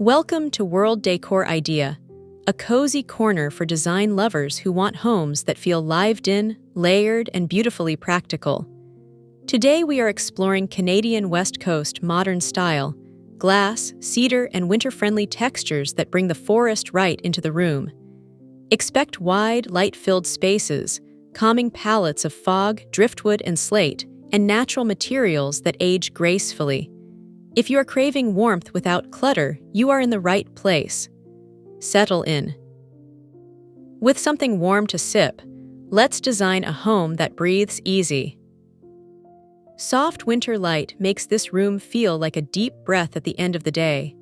Welcome to World Decor Idea, a cozy corner for design lovers who want homes that feel lived in, layered, and beautifully practical. Today we are exploring Canadian West Coast modern style, glass, cedar, and winter-friendly textures that bring the forest right into the room. Expect wide, light-filled spaces, calming palettes of fog, driftwood, and slate, and natural materials that age gracefully. If you are craving warmth without clutter, you are in the right place. Settle in. With something warm to sip, let's design a home that breathes easy. Soft winter light makes this room feel like a deep breath at the end of the day.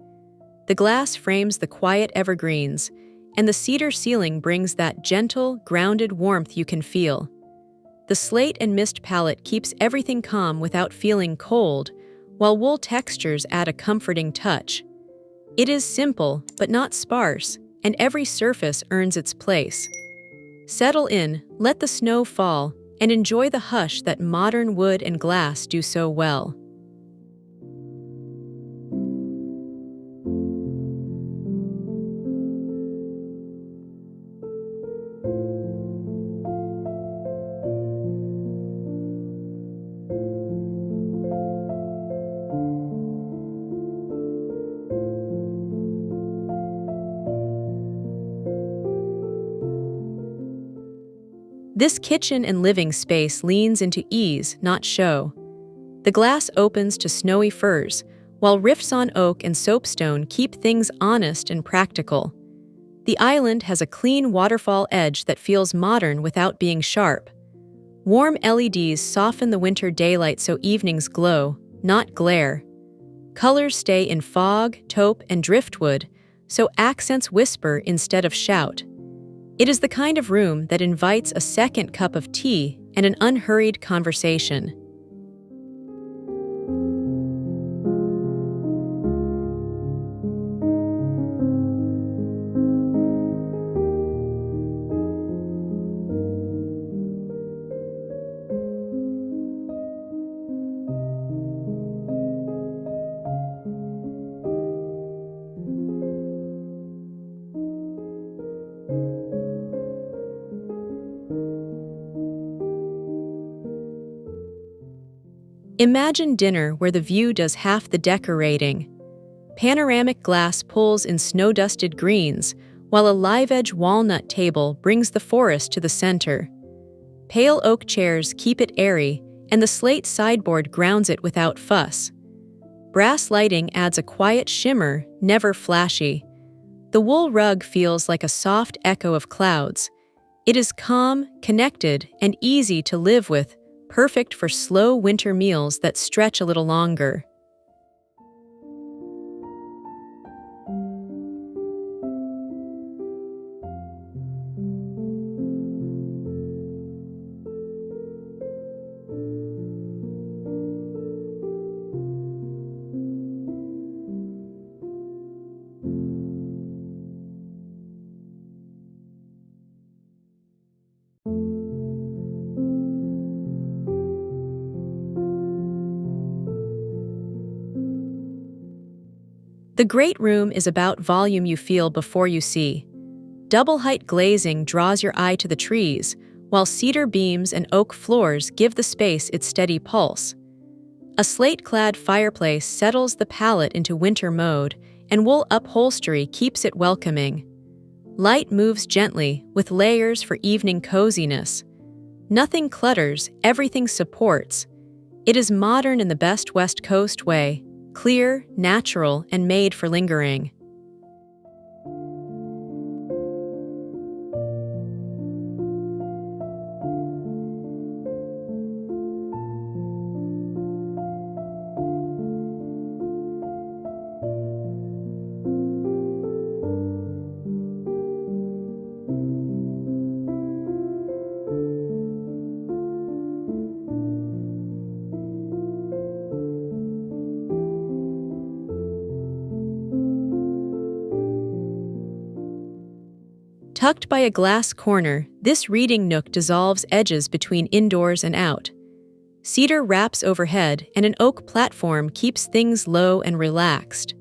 The glass frames the quiet evergreens, and the cedar ceiling brings that gentle, grounded warmth you can feel. The slate and mist palette keeps everything calm without feeling cold, while wool textures add a comforting touch. It is simple, but not sparse, and every surface earns its place. Settle in, let the snow fall, and enjoy the hush that modern wood and glass do so well. This kitchen and living space leans into ease, not show. The glass opens to snowy firs, while riffs on oak and soapstone keep things honest and practical. The island has a clean waterfall edge that feels modern without being sharp. Warm LEDs soften the winter daylight so evenings glow, not glare. Colors stay in fog, taupe, and driftwood, so accents whisper instead of shout. It is the kind of room that invites a second cup of tea and an unhurried conversation. Imagine dinner where the view does half the decorating. Panoramic glass pulls in snow-dusted greens, while a live-edge walnut table brings the forest to the center. Pale oak chairs keep it airy, and the slate sideboard grounds it without fuss. Brass lighting adds a quiet shimmer, never flashy. The wool rug feels like a soft echo of clouds. It is calm, connected, and easy to live with, perfect for slow winter meals that stretch a little longer. The great room is about volume you feel before you see. Double-height glazing draws your eye to the trees, while cedar beams and oak floors give the space its steady pulse. A slate-clad fireplace settles the palette into winter mode, and wool upholstery keeps it welcoming. Light moves gently, with layers for evening coziness. Nothing clutters, everything supports. It is modern in the best West Coast way. Clear, natural, and made for lingering. Tucked by a glass corner, this reading nook dissolves edges between indoors and out. Cedar wraps overhead, and an oak platform keeps things low and relaxed.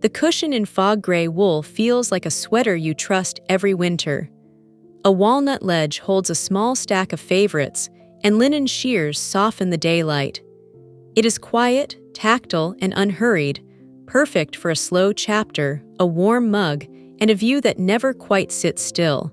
The cushion in fog gray wool feels like a sweater you trust every winter. A walnut ledge holds a small stack of favorites, and linen shears soften the daylight. It is quiet, tactile, and unhurried, perfect for a slow chapter, a warm mug, and a view that never quite sits still.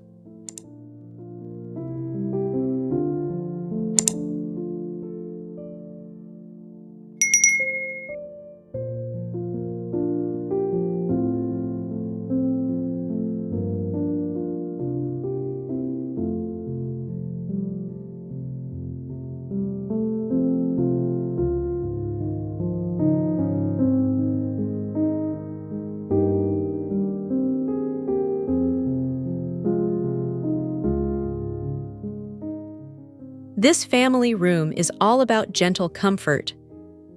This family room is all about gentle comfort.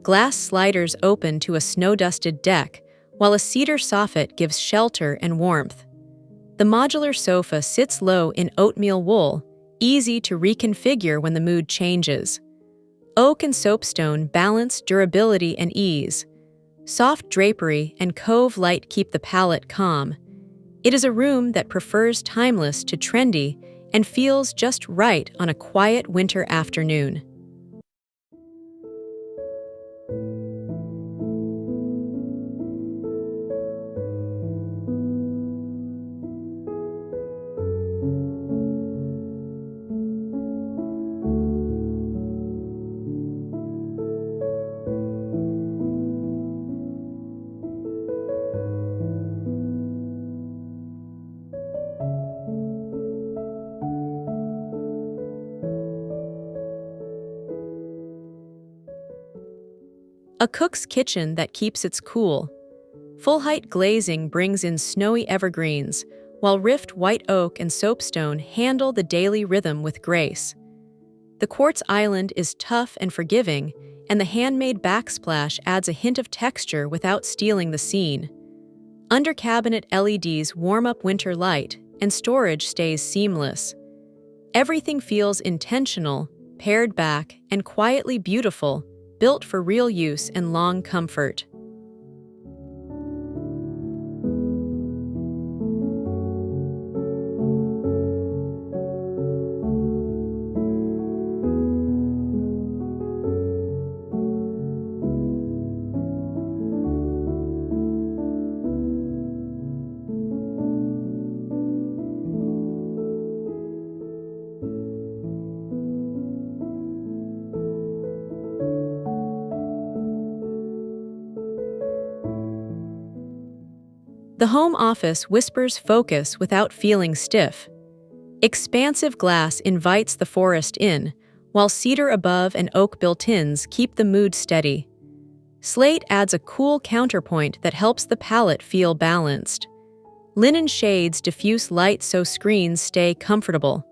Glass sliders open to a snow-dusted deck, while a cedar soffit gives shelter and warmth. The modular sofa sits low in oatmeal wool, easy to reconfigure when the mood changes. Oak and soapstone balance durability and ease. Soft drapery and cove light keep the palette calm. It is a room that prefers timeless to trendy and feels just right on a quiet winter afternoon. A cook's kitchen that keeps its cool. Full-height glazing brings in snowy evergreens, while rift white oak and soapstone handle the daily rhythm with grace. The quartz island is tough and forgiving, and the handmade backsplash adds a hint of texture without stealing the scene. Under-cabinet LEDs warm up winter light, and storage stays seamless. Everything feels intentional, pared back, and quietly beautiful, built for real use and long comfort. The home office whispers focus without feeling stiff. Expansive glass invites the forest in, while cedar above and oak built-ins keep the mood steady. Slate adds a cool counterpoint that helps the palette feel balanced. Linen shades diffuse light so screens stay comfortable.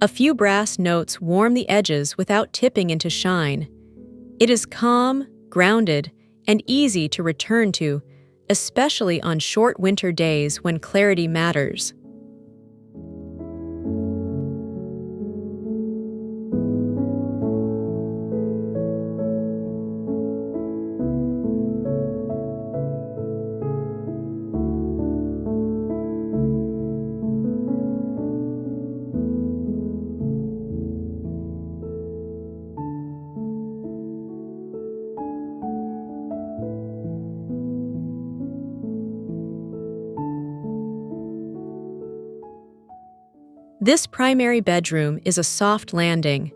A few brass notes warm the edges without tipping into shine. It is calm, grounded, and easy to return to, especially on short winter days when clarity matters. This primary bedroom is a soft landing.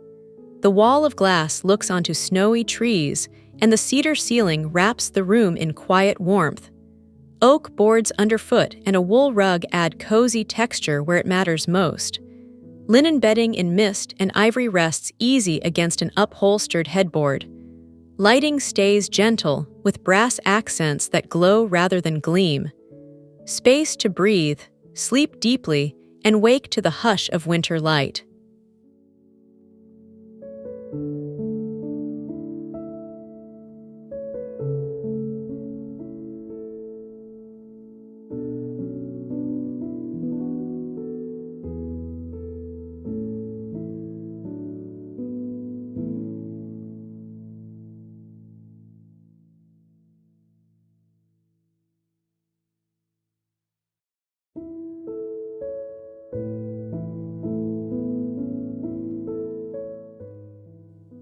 The wall of glass looks onto snowy trees, and the cedar ceiling wraps the room in quiet warmth. Oak boards underfoot and a wool rug add cozy texture where it matters most. Linen bedding in mist and ivory rests easy against an upholstered headboard. Lighting stays gentle, with brass accents that glow rather than gleam. Space to breathe, sleep deeply, and wake to the hush of winter light.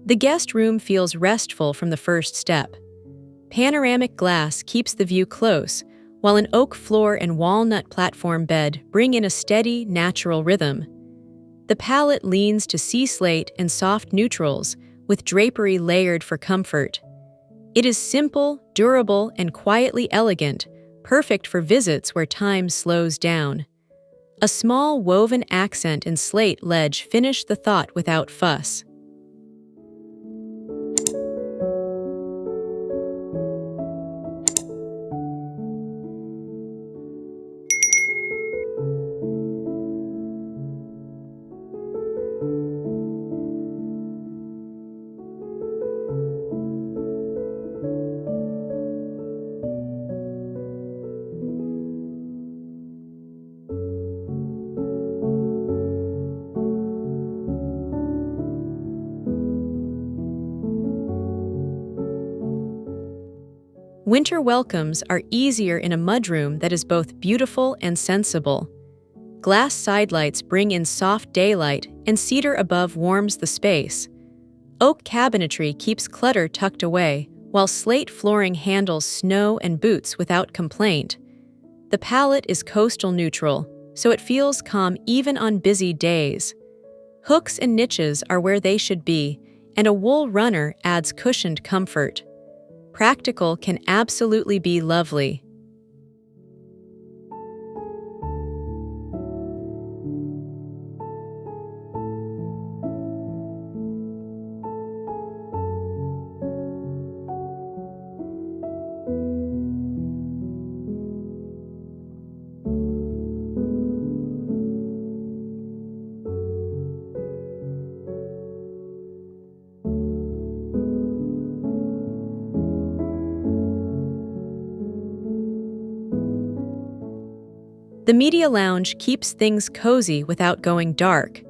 The guest room feels restful from the first step. Panoramic glass keeps the view close, while an oak floor and walnut platform bed bring in a steady, natural rhythm. The palette leans to sea slate and soft neutrals, with drapery layered for comfort. It is simple, durable, and quietly elegant, perfect for visits where time slows down. A small woven accent and slate ledge finish the thought without fuss. Winter welcomes are easier in a mudroom that is both beautiful and sensible. Glass sidelights bring in soft daylight, and cedar above warms the space. Oak cabinetry keeps clutter tucked away, while slate flooring handles snow and boots without complaint. The palette is coastal neutral, so it feels calm even on busy days. Hooks and niches are where they should be, and a wool runner adds cushioned comfort. Practical can absolutely be lovely. The media lounge keeps things cozy without going dark.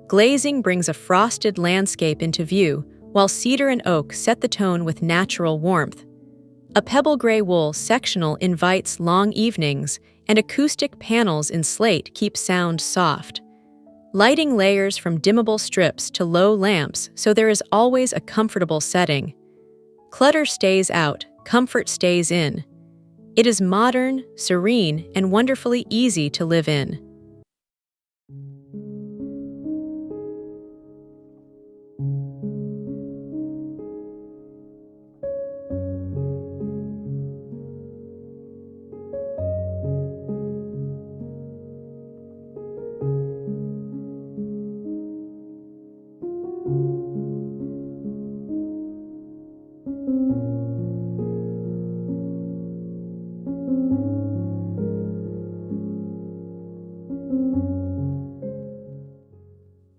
Glazing brings a frosted landscape into view, while cedar and oak set the tone with natural warmth. A pebble gray wool sectional invites long evenings, and acoustic panels in slate keep sound soft. Lighting layers from dimmable strips to low lamps, so there is always a comfortable setting. Clutter stays out, comfort stays in. It is modern, serene, and wonderfully easy to live in.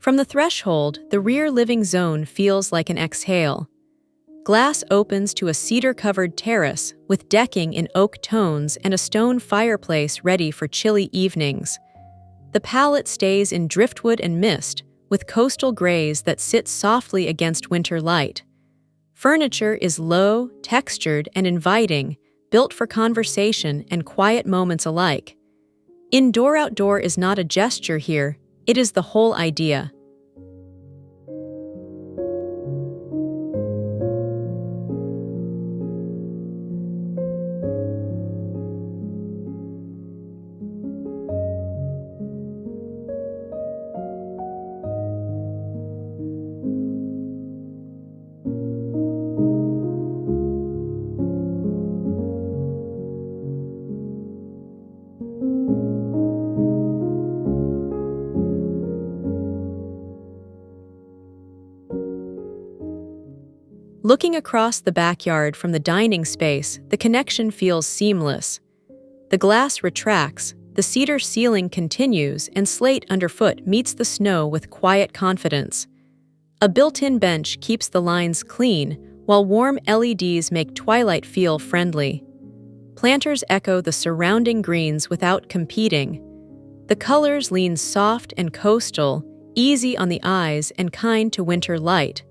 From the threshold, the rear living zone feels like an exhale. Glass opens to a cedar-covered terrace with decking in oak tones and a stone fireplace ready for chilly evenings. The palette stays in driftwood and mist, with coastal grays that sit softly against winter light. Furniture is low, textured, and inviting, built for conversation and quiet moments alike. Indoor-outdoor is not a gesture here, it is the whole idea. Looking across the backyard from the dining space, the connection feels seamless. The glass retracts, the cedar ceiling continues, and slate underfoot meets the snow with quiet confidence. A built-in bench keeps the lines clean, while warm LEDs make twilight feel friendly. Planters echo the surrounding greens without competing. The colors lean soft and coastal, easy on the eyes and kind to winter light.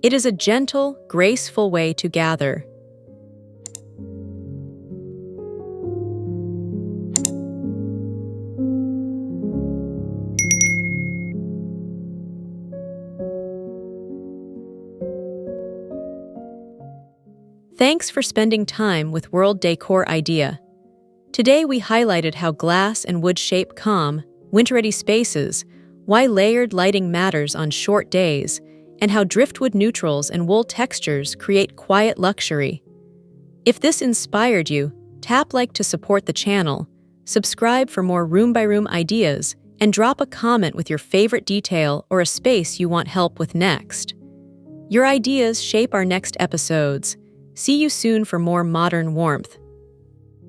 It is a gentle, graceful way to gather. Thanks for spending time with World Decor Idea. Today we highlighted how glass and wood shape calm, winter-ready spaces, why layered lighting matters on short days, and how driftwood neutrals and wool textures create quiet luxury. If this inspired you, tap like to support the channel, subscribe for more room-by-room ideas, and drop a comment with your favorite detail or a space you want help with next. Your ideas shape our next episodes. See you soon for more modern warmth.